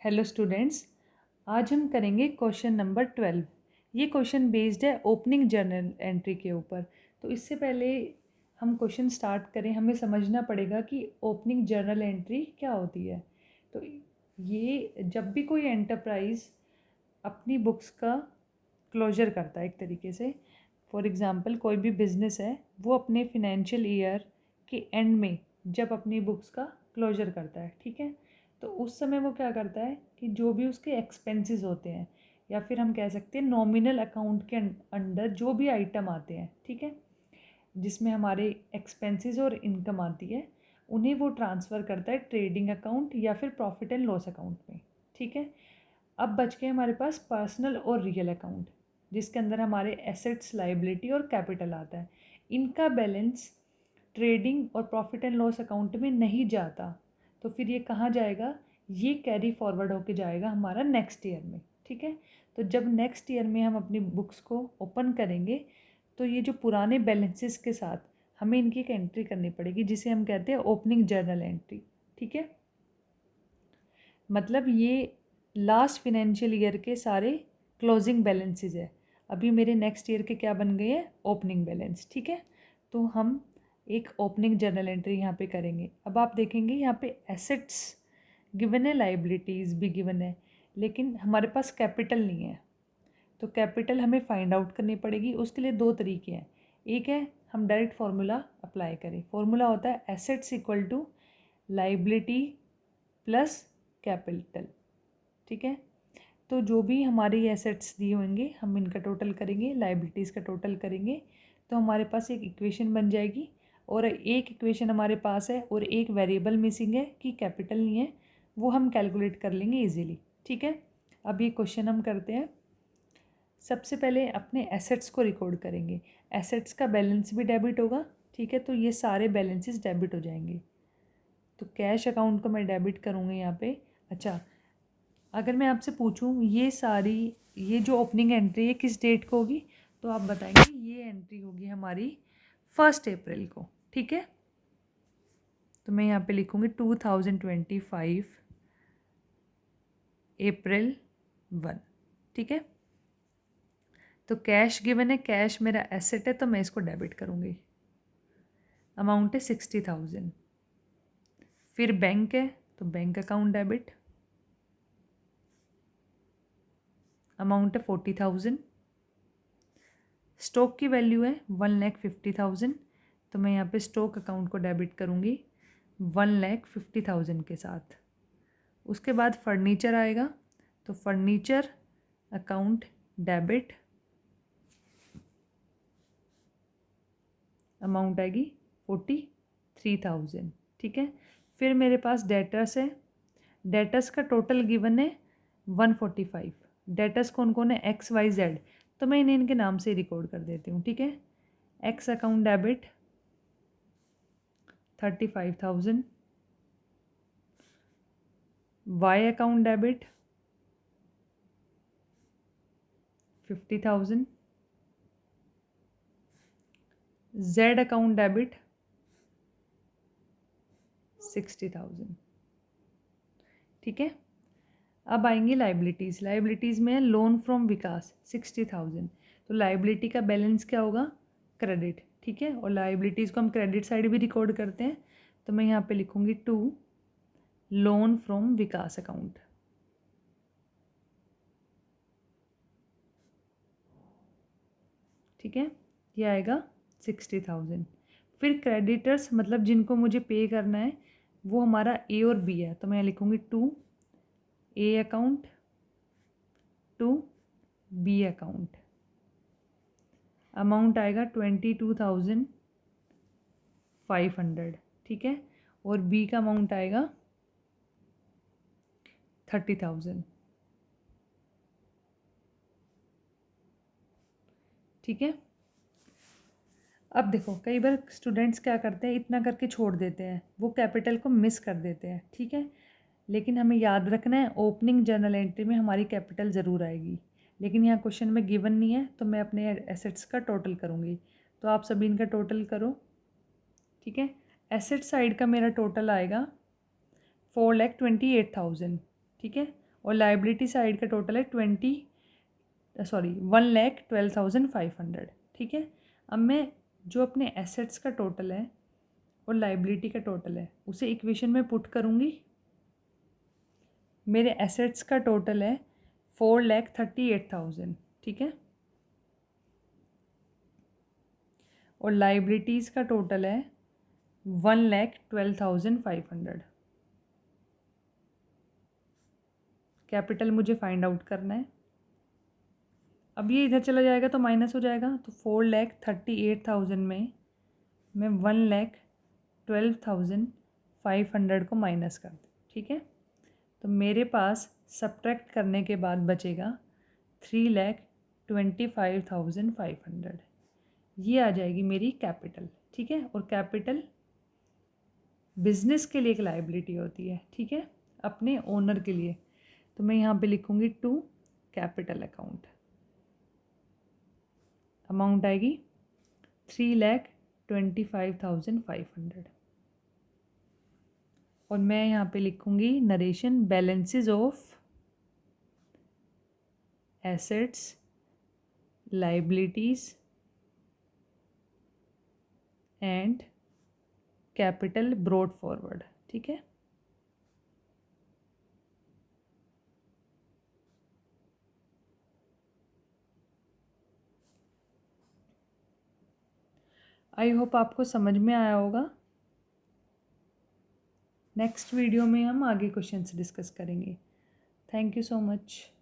Hello students, आज हम करेंगे क्वेश्चन नंबर 12। ये क्वेश्चन बेस्ड है ओपनिंग जर्नल एंट्री के ऊपर। तो इससे पहले हम क्वेश्चन स्टार्ट करें, हमें समझना पड़ेगा कि ओपनिंग जर्नल एंट्री क्या होती है। तो ये जब भी कोई एंटरप्राइज अपनी बुक्स का क्लोजर करता है एक तरीके से, फॉर एग्ज़ाम्पल कोई भी बिजनेस है वो अपने फिनेंशियल ईयर के एंड में जब अपनी बुक्स का क्लोजर करता है, ठीक है, तो उस समय वो क्या करता है कि जो भी उसके एक्सपेंसेस होते हैं या फिर हम कह सकते हैं नॉमिनल अकाउंट के अंडर जो भी आइटम आते हैं, ठीक है, जिसमें हमारे एक्सपेंसेस और इनकम आती है, उन्हें वो ट्रांसफ़र करता है ट्रेडिंग अकाउंट या फिर प्रॉफिट एंड लॉस अकाउंट में, ठीक है। अब बच गए हमारे पास पर्सनल और रियल अकाउंट, जिसके अंदर हमारे एसेट्स, लाइबिलिटी और कैपिटल आता है। इनका बैलेंस ट्रेडिंग और प्रॉफिट एंड लॉस अकाउंट में नहीं जाता, तो फिर ये कहाँ जाएगा? ये कैरी फॉरवर्ड होके जाएगा हमारा नेक्स्ट ईयर में, ठीक है। तो जब नेक्स्ट ईयर में हम अपनी बुक्स को ओपन करेंगे तो ये जो पुराने बैलेंसेस के साथ हमें इनकी एक एंट्री करनी पड़ेगी, जिसे हम कहते हैं ओपनिंग जर्नल एंट्री, ठीक है। मतलब ये लास्ट फिनेंशियल ईयर के सारे क्लोजिंग बैलेंसेस है। अभी मेरे नेक्स्ट ईयर के क्या बन गए हैं? ओपनिंग बैलेंस, ठीक है। तो हम एक ओपनिंग जर्नल एंट्री यहाँ पे करेंगे। अब आप देखेंगे यहाँ पे एसेट्स गिवन है, लाइबिलिटीज़ भी गिवन है, लेकिन हमारे पास कैपिटल नहीं है। तो कैपिटल हमें फाइंड आउट करनी पड़ेगी। उसके लिए दो तरीके हैं। एक है हम डायरेक्ट फार्मूला अप्लाई करें। फार्मूला होता है assets equal to liability plus capital, ठीक है। तो जो भी हमारी एसेट्स दिए होंगे हम इनका टोटल करेंगे, लाइबिलिटीज़ का टोटल करेंगे, तो हमारे पास एक इक्वेशन बन जाएगी। और एक इक्वेशन हमारे पास है और एक वेरिएबल मिसिंग है कि कैपिटल नहीं है, वो हम कैलकुलेट कर लेंगे इजीली, ठीक है। अब ये क्वेश्चन हम करते हैं। सबसे पहले अपने एसेट्स को रिकॉर्ड करेंगे। एसेट्स का बैलेंस भी डेबिट होगा, ठीक है, तो ये सारे बैलेंसेस डेबिट हो जाएंगे। तो कैश अकाउंट को मैं डेबिट करूँगी यहाँ पे। अच्छा, अगर मैं आपसे पूछूं ये जो ओपनिंग एंट्री है किस डेट को होगी, तो आप बताएंगे ये एंट्री होगी हमारी 1 अप्रैल को, ठीक है। तो मैं यहाँ पे लिखूँगी 2025 अप्रैल 1, ठीक है। तो कैश गिवन है, कैश मेरा एसेट है, तो मैं इसको डेबिट करूँगी। अमाउंट है 60,000। फिर बैंक है तो बैंक अकाउंट डेबिट, अमाउंट है 40,000। स्टॉक की वैल्यू है 1,50,000, तो मैं यहाँ पे स्टॉक अकाउंट को डेबिट करूँगी 1,50,000 के साथ। उसके बाद फर्नीचर आएगा, तो फर्नीचर अकाउंट डेबिट, अमाउंट आएगी 43,000, ठीक है। फिर मेरे पास डेटर्स है। डेटर्स का टोटल गिवन है 145। डेटर्स कौन कौन है? एक्स वाई जेड, तो मैं इन्हें इनके नाम से रिकॉर्ड कर देती हूँ, ठीक है। X account debit 35,000, Y account debit 50,000, Z account debit 60,000, ठीक है। अब आएंगी लाइबिलिटीज़। लाइबिलिटीज़ में है लोन फ्रॉम विकास 60,000, तो लाइबिलिटी का बैलेंस क्या होगा? क्रेडिट, ठीक है। और लाइबिलिटीज़ को हम क्रेडिट साइड भी रिकॉर्ड करते हैं, तो मैं यहाँ पे लिखूँगी to loan from Vikas account, ठीक है। ये आएगा 60,000। फिर क्रेडिटर्स मतलब जिनको मुझे पे करना है वो हमारा ए और बी है, तो मैं लिखूँगी to A account to B account, amount आएगा 22,500, ठीक है। और बी का अमाउंट आएगा 30,000, ठीक है। अब देखो कई बार स्टूडेंट्स क्या करते हैं, इतना करके छोड़ देते हैं, वो कैपिटल को मिस कर देते हैं, ठीक है। लेकिन हमें याद रखना है ओपनिंग जर्नल एंट्री में हमारी कैपिटल ज़रूर आएगी, लेकिन यहाँ क्वेश्चन में गिवन नहीं है, तो मैं अपने एसेट्स का टोटल करूँगी। तो आप सभी इनका टोटल करो, ठीक है। एसेट साइड का मेरा टोटल आएगा 4,28,000, ठीक है। और लाइबिलिटी साइड का टोटल है 1,12,500। ठीक है, अब मैं जो अपने एसेट्स का टोटल है और लाइबिलिटी का टोटल है उसे इक्वेशन में पुट करूँगी। मेरे एसेट्स का टोटल है 4,38,000। ठीक है, और लाइबिलिटीज़ का टोटल है 1,12,500। कैपिटल मुझे फाइंड आउट करना है। अब ये इधर चला जाएगा तो माइनस हो जाएगा, तो 4,38,000 में मैं 1,12,500 को माइनस कर दूँ। ठीक है, तो मेरे पास सब्ट्रैक्ट करने के बाद बचेगा 3,25,500। ये आ जाएगी मेरी कैपिटल। ठीक है, और कैपिटल बिजनेस के लिए एक लाइबिलिटी होती है। ठीक है, अपने ओनर के लिए, तो मैं यहाँ पे लिखूँगी टू कैपिटल अकाउंट। अमाउंट आएगी 3,25,500। और मैं यहाँ पे लिखूँगी narration balances of assets, liabilities and capital brought forward. ठीक है, आई होप आपको समझ में आया होगा। नेक्स्ट वीडियो में हम आगे क्वेश्चंस डिस्कस करेंगे। Thank you so much.